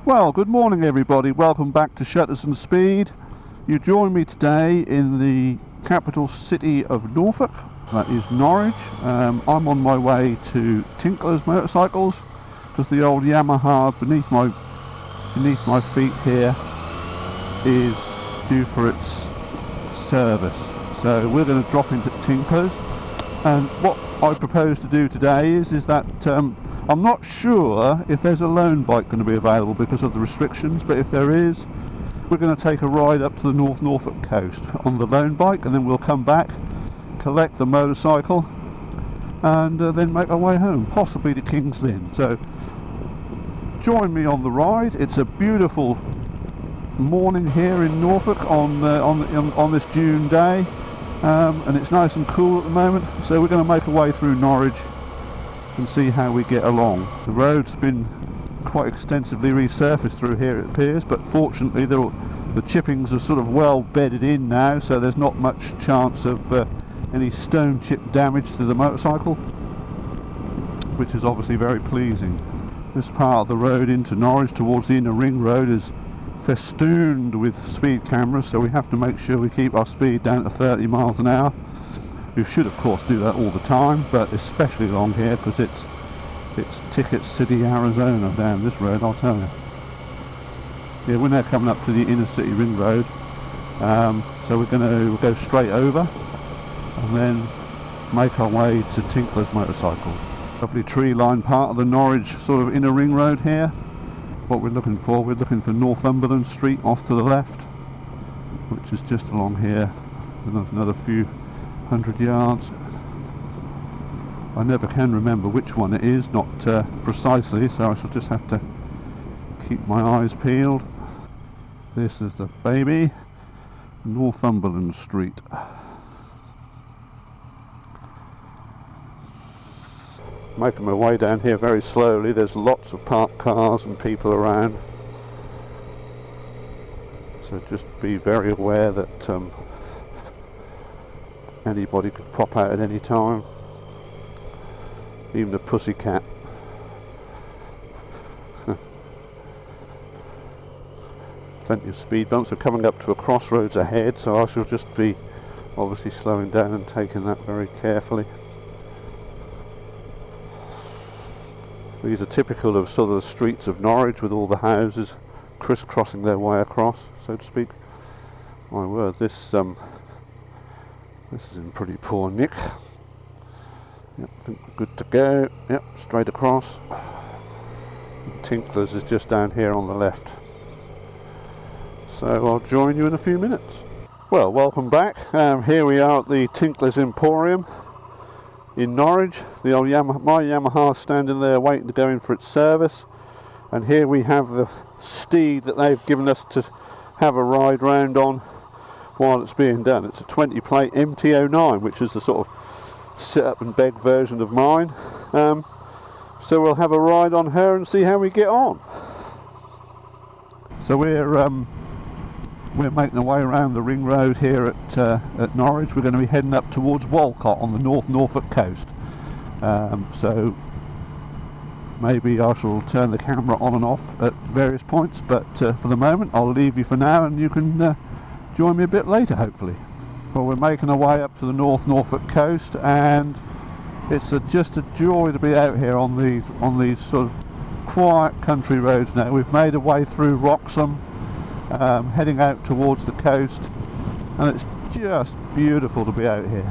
Well, good morning everybody, welcome back to Shutters and Speed. You join me today in the capital city of Norfolk, that is Norwich. I'm on my way to Tinklers motorcycles because the old Yamaha beneath my feet here is due for its service. So we're going to drop into Tinklers, and what I propose to do today is that I'm not sure if there's a loan bike going to be available because of the restrictions, but if there is, we're going to take a ride up to the North Norfolk Coast on the loan bike, and then we'll come back, collect the motorcycle, and then make our way home, possibly to King's Lynn. So join me on the ride. It's a beautiful morning here in Norfolk on this June day, and it's nice and cool at the moment, so we're going to make our way through Norwich and see how we get along. The road's been quite extensively resurfaced through here, it appears, but fortunately the chippings are sort of well bedded in now, so there's not much chance of any stone chip damage to the motorcycle, which is obviously very pleasing. This part of the road into Norwich towards the inner ring road is festooned with speed cameras, so we have to make sure we keep our speed down to 30 miles an hour. You should of course do that all the time, but especially along here because it's Ticket City, Arizona down this road, I'll tell you. Yeah, we're now coming up to the inner city ring road, so we'll go straight over and then make our way to Tinklers motorcycle. Lovely tree lined part of the Norwich sort of inner ring road here. What we're looking for Northumberland Street off to the left, which is just along here. There's another few 100 yards. I never can remember which one it is, not precisely, so I shall just have to keep my eyes peeled. This is the baby, Northumberland Street. Making my way down here very slowly. There's lots of parked cars and people around, so just be very aware that anybody could pop out at any time, even a pussycat. Plenty of speed bumps. We're coming up to a crossroads ahead, so I shall just be obviously slowing down and taking that very carefully. These are typical of sort of the streets of Norwich, with all the houses crisscrossing their way across, so to speak. My word, this is in pretty poor nick. Yep, I think we're good to go. Yep, straight across. Tinklers is just down here on the left. So I'll join you in a few minutes. Well, welcome back. Here we are at the Tinklers Emporium in Norwich. The old my Yamaha standing there waiting to go in for its service. And here we have the steed that they've given us to have a ride round on while it's being done. It's a 20 plate MT-09, which is the sort of sit up and beg version of mine. So we'll have a ride on her and see how we get on. So we're making our way around the ring road here at Norwich. We're going to be heading up towards Walcott on the North Norfolk Coast. So maybe I shall turn the camera on and off at various points, but for the moment I'll leave you for now, and you can join me a bit later hopefully. Well, we're making our way up to the North Norfolk Coast, and it's just a joy to be out here on these sort of quiet country roads now. We've made our way through Wroxham, heading out towards the coast, and it's just beautiful to be out here.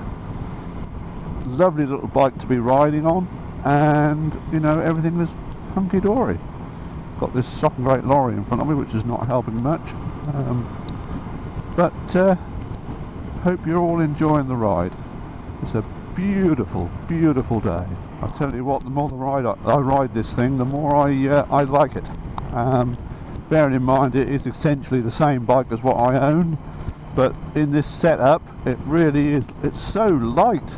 Lovely little bike to be riding on, and you know, everything is hunky-dory. Got this second great lorry in front of me, which is not helping much, but hope you're all enjoying the ride. It's a beautiful, beautiful day. I tell you what, the more I ride this thing, the more I like it. Bearing in mind it is essentially the same bike as what I own, but in this setup it really is, it's so light.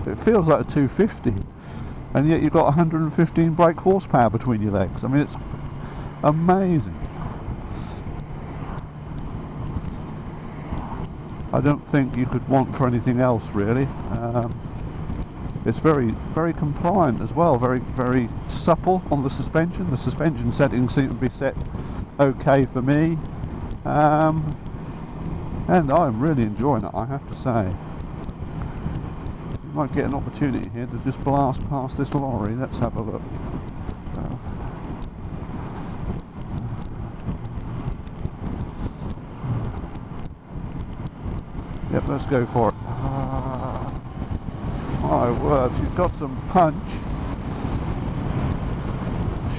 It feels like a 250, and yet you've got 115 brake horsepower between your legs. I mean, it's amazing. I don't think you could want for anything else really. It's very, very compliant as well, very, very supple on the suspension. The suspension settings seem to be set okay for me, and I'm really enjoying it, I have to say. Might get an opportunity here to just blast past this lorry. Let's have a look. Yep, let's go for it. My word, she's got some punch.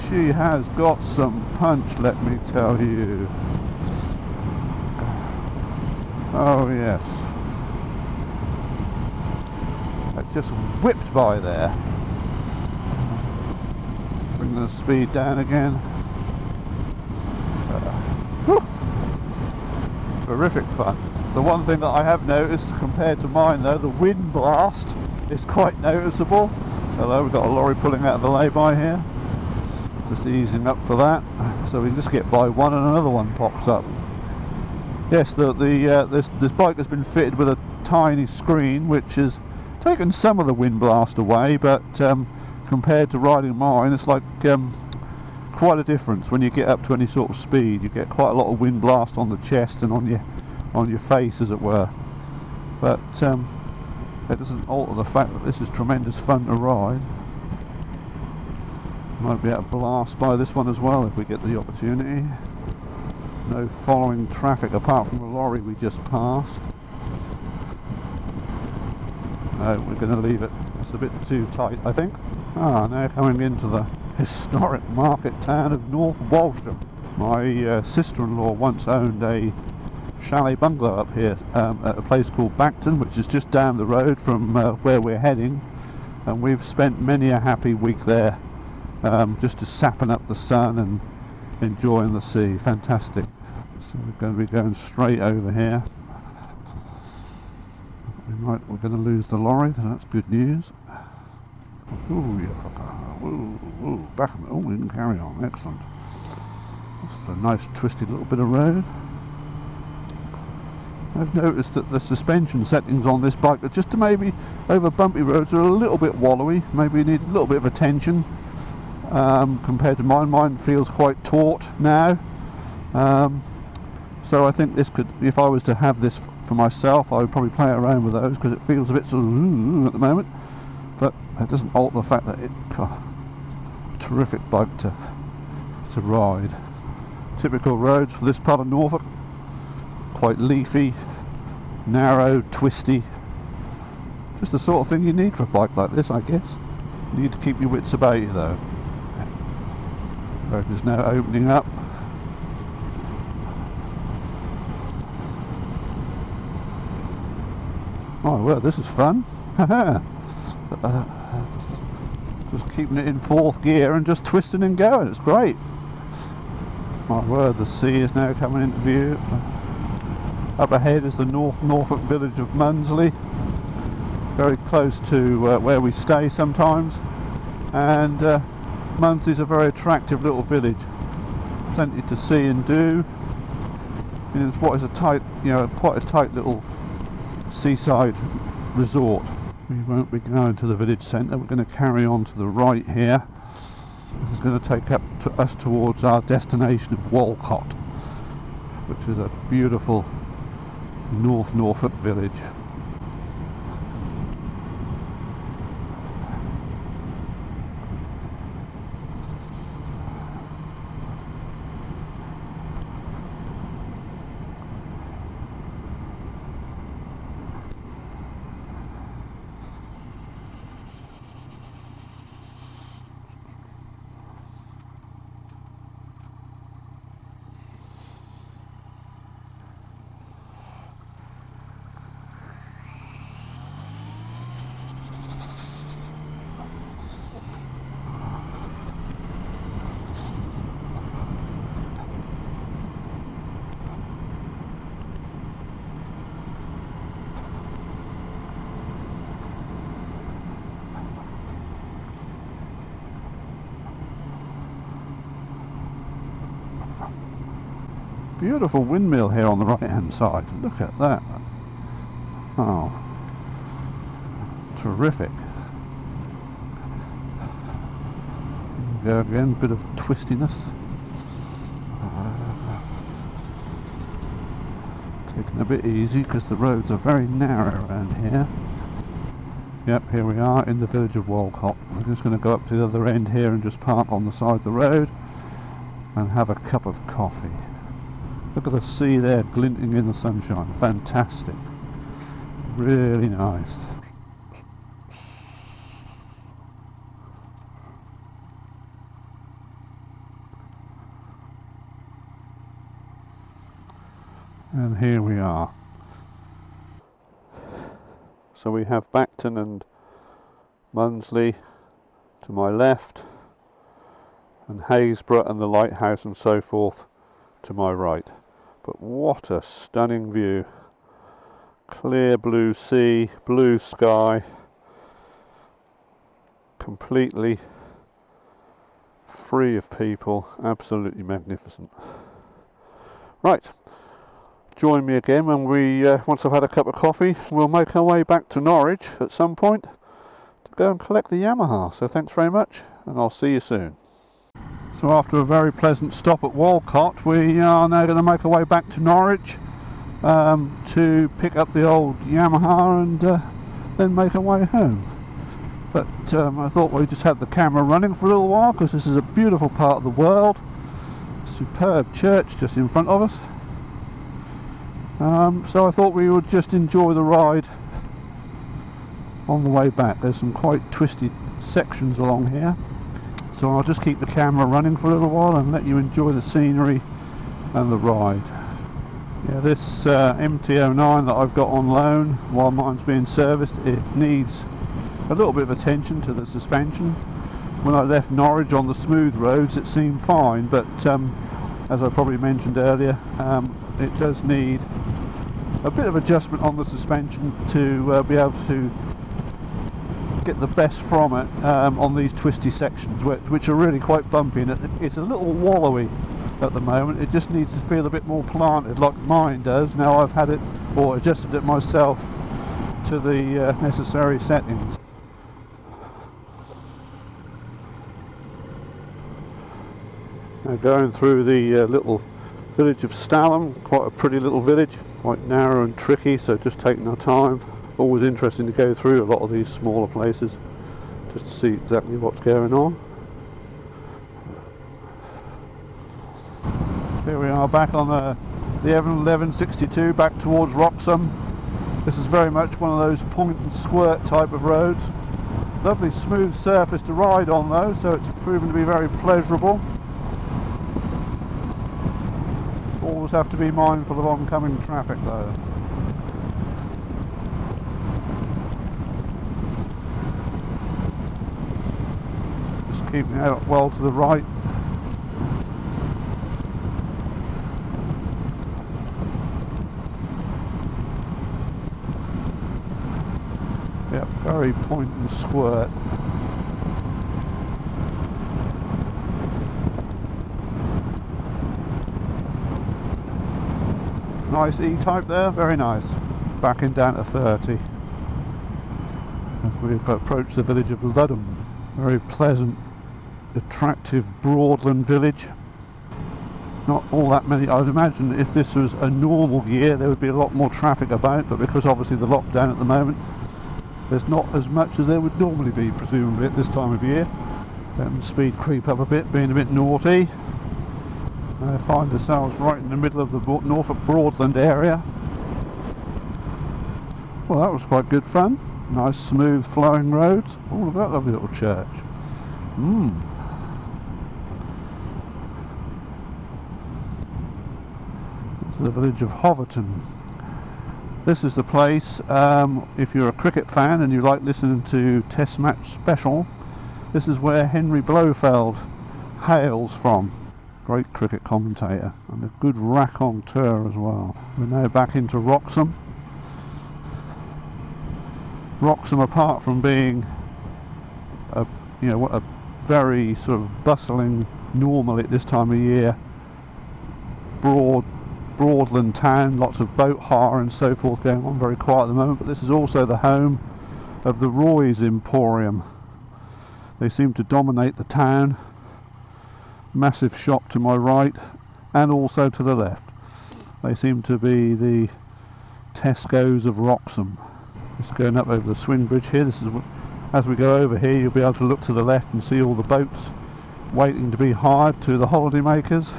She has got some punch, let me tell you. Oh yes. Just whipped by there. Bring the speed down again. Terrific fun. The one thing that I have noticed compared to mine though, the wind blast is quite noticeable. Although we've got a lorry pulling out of the lay-by here. Just easing up for that. So we just get by one and another one pops up. Yes, this bike has been fitted with a tiny screen which has taken some of the wind blast away, but compared to riding mine, it's like quite a difference. When you get up to any sort of speed, you get quite a lot of wind blast on the chest and on your face, as it were. But it doesn't alter the fact that this is tremendous fun to ride. Might be able to blast by this one as well if we get the opportunity. No following traffic apart from the lorry we just passed. No, we're going to leave it. It's a bit too tight, I think. Now coming into the historic market town of North Walsham. My sister-in-law once owned a chalet bungalow up here at a place called Bacton, which is just down the road from where we're heading, and we've spent many a happy week there, just sapping up the sun and enjoying the sea. Fantastic. So we're going to be going straight over here. We're going to lose the lorry, so that's good news. Ooh, yeah. Ooh, back a minute. Oh, we can carry on. Excellent. This is a nice twisty little bit of road. I've noticed that the suspension settings on this bike are just to maybe over bumpy roads are a little bit wallowy. Maybe need a little bit of attention compared to mine. Mine feels quite taut now. So I think this could, if I was to have this for myself, I would probably play around with those because it feels a bit sort of at the moment. But it doesn't alter the fact that it's a terrific bike to ride. Typical roads for this part of Norfolk. Quite leafy, narrow, twisty. Just the sort of thing you need for a bike like this, I guess. You need to keep your wits about you though. Road is now opening up. Oh well, this is fun. Just keeping it in fourth gear and just twisting and going. It's great. My word, the sea is now coming into view. Up ahead is the North Norfolk village of Munsley, very close to where we stay sometimes, and Munsley's a very attractive little village, plenty to see and do, and it's what is a tight, quite a tight little seaside resort. We won't be going to the village centre, we're going to carry on to the right here. This is going to take us towards our destination of Walcott, which is a beautiful North Norfolk village. Beautiful windmill here on the right hand side. Look at that. Oh, terrific. There we go again, bit of twistiness. Taking a bit easy because the roads are very narrow around here. Yep, here we are in the village of Walcott. We're just going to go up to the other end here and just park on the side of the road and have a cup of coffee. Look at the sea there glinting in the sunshine. Fantastic. Really nice. And here we are. So we have Bacton and Munsley to my left, and Haysborough and the lighthouse and so forth to my right. But what a stunning view. Clear blue sea, blue sky, completely free of people, absolutely magnificent. Right, join me again when we, once I've had a cup of coffee, we'll make our way back to Norwich at some point to go and collect the Yamaha. So thanks very much, and I'll see you soon. So after a very pleasant stop at Walcott, we are now going to make our way back to Norwich to pick up the old Yamaha and then make our way home. But I thought we'd just have the camera running for a little while because this is a beautiful part of the world. Superb church just in front of us. So I thought we would just enjoy the ride on the way back. There's some quite twisty sections along here, so I'll just keep the camera running for a little while and let you enjoy the scenery and the ride. Yeah, this MT-09 that I've got on loan while mine's being serviced, it needs a little bit of attention to the suspension. When I left Norwich on the smooth roads it seemed fine, but as I probably mentioned earlier, it does need a bit of adjustment on the suspension to be able to get the best from it on these twisty sections, which are really quite bumpy, and it's a little wallowy at the moment. It just needs to feel a bit more planted like mine does. Now I've had it, or adjusted it myself to the necessary settings. Now going through the little village of Stalham, quite a pretty little village, quite narrow and tricky, so just taking our time. Always interesting to go through a lot of these smaller places just to see exactly what's going on. Here we are back on the M1162 back towards Wroxham. This is very much one of those point and squirt type of roads. Lovely smooth surface to ride on though, so it's proven to be very pleasurable. Always have to be mindful of oncoming traffic though. Just keeping out well to the right. Yep, very point and squirt. Nice E-type there, very nice. Backing down to 30. As we've approached the village of Ludham. Very pleasant, attractive Broadland village. Not all that many. I would imagine if this was a normal year there would be a lot more traffic about, but because obviously the lockdown at the moment, there's not as much as there would normally be, presumably at this time of year. Letting the speed creep up a bit, being a bit naughty. Find ourselves right in the middle of the Norfolk Broadland area. Well, that was quite good fun. Nice smooth flowing roads. All of that lovely little church. It's the village of Hoverton. This is the place, if you're a cricket fan and you like listening to Test Match Special, this is where Henry Blofeld hails from. Great cricket commentator and a good raconteur as well. We're now back into Wroxham. Wroxham, apart from being a very sort of bustling, normally at this time of year, Broadland town, lots of boat hire and so forth going on, very quiet at the moment, but this is also the home of the Roy's Emporium. They seem to dominate the town. Massive shop to my right and also to the left. They seem to be the Tesco's of Wroxham. Just going up over the swing bridge here. This is, as we go over here, you'll be able to look to the left and see all the boats waiting to be hired to the holiday makers.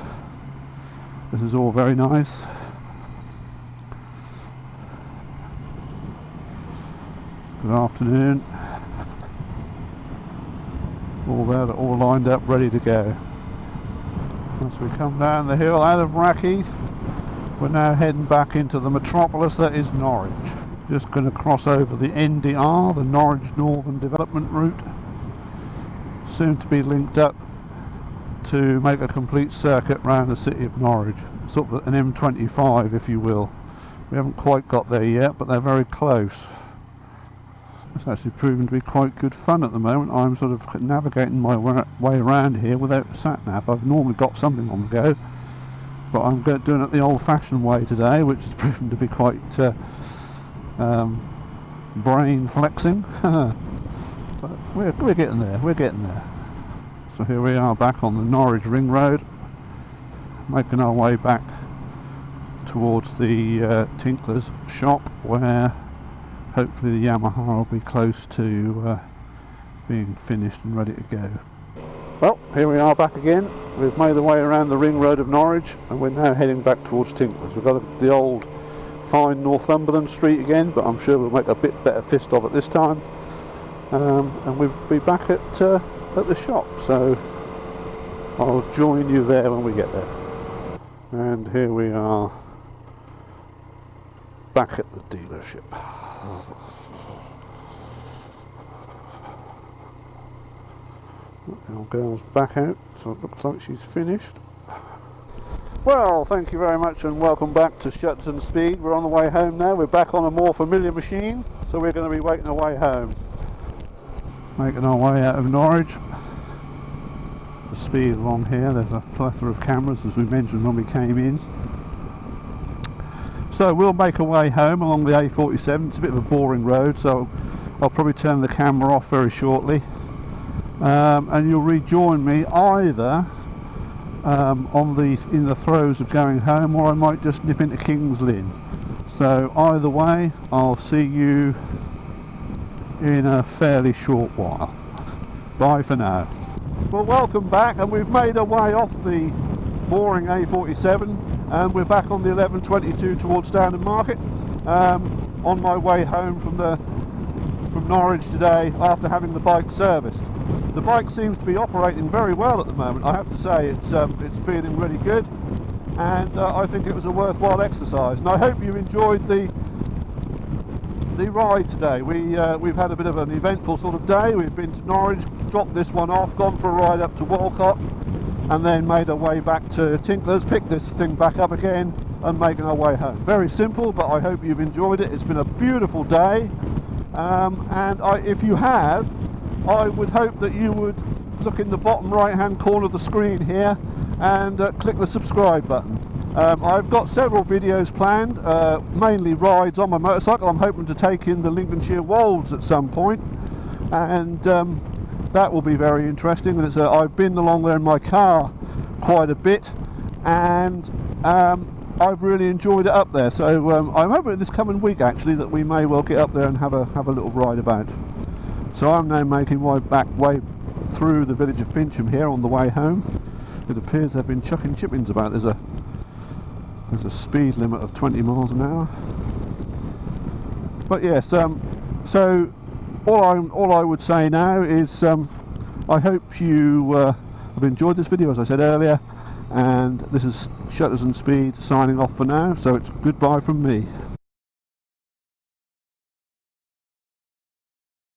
This is all very nice. Good afternoon. All there, all lined up, ready to go. As we come down the hill out of Rackheath, we're now heading back into the metropolis that is Norwich. Just going to cross over the NDR, the Norwich Northern Development Route, soon to be linked up to make a complete circuit around the city of Norwich, sort of an M25 if you will. We haven't quite got there yet, but they're very close. It's actually proven to be quite good fun at the moment. I'm sort of navigating my way around here without sat-nav. I've normally got something on the go, but I'm doing it the old-fashioned way today, which has proven to be quite brain flexing. But we're getting there, we're getting there. So here we are back on the Norwich Ring Road, making our way back towards the Tinklers shop, where hopefully the Yamaha will be close to being finished and ready to go. Well, here we are back again. We've made our way around the ring road of Norwich and we're now heading back towards Tinklers. We've got the old fine Northumberland Street again, but I'm sure we'll make a bit better fist of it this time. And we'll be back at the shop, so I'll join you there when we get there. And here we are back at the dealership. The old girl's back out, so it looks like she's finished. Well, thank you very much and welcome back to Shutters and Speed. We're on the way home now. We're back on a more familiar machine, so we're going to be making our way home. Making our way out of Norwich. The speed along here, there's a plethora of cameras as we mentioned when we came in. So we'll make our way home along the A47. It's a bit of a boring road, so I'll probably turn the camera off very shortly. And you'll rejoin me either in the throes of going home, or I might just nip into King's Lynn. So either way, I'll see you in a fairly short while. Bye for now. Well, welcome back, and we've made our way off the boring A47 and we're back on the 1122 towards Standard Market, on my way home from Norwich today after having the bike serviced. The bike seems to be operating very well at the moment. I have to say it's feeling really good, and I think it was a worthwhile exercise, and I hope you enjoyed the ride today. We've had a bit of an eventful sort of day. We've been to Norwich, dropped this one off, gone for a ride up to Walcott, and then made our way back to Tinklers, picked this thing back up again and making our way home. Very simple, but I hope you've enjoyed it. It's been a beautiful day, and if you have, I would hope that you would look in the bottom right hand corner of the screen here and click the subscribe button. I've got several videos planned, mainly rides on my motorcycle. I'm hoping to take in the Lincolnshire Wolds at some point, and that will be very interesting. And I've been along there in my car quite a bit, and I've really enjoyed it up there. So I'm hoping this coming week actually that we may well get up there and have a little ride about. So I'm now making my way through the village of Fincham here on the way home. It appears they've been chucking chippings about. There's a speed limit of 20 miles an hour. But yes, so all I would say now is I hope you have enjoyed this video, as I said earlier, and this is Shutters and Speed signing off for now, so it's goodbye from me.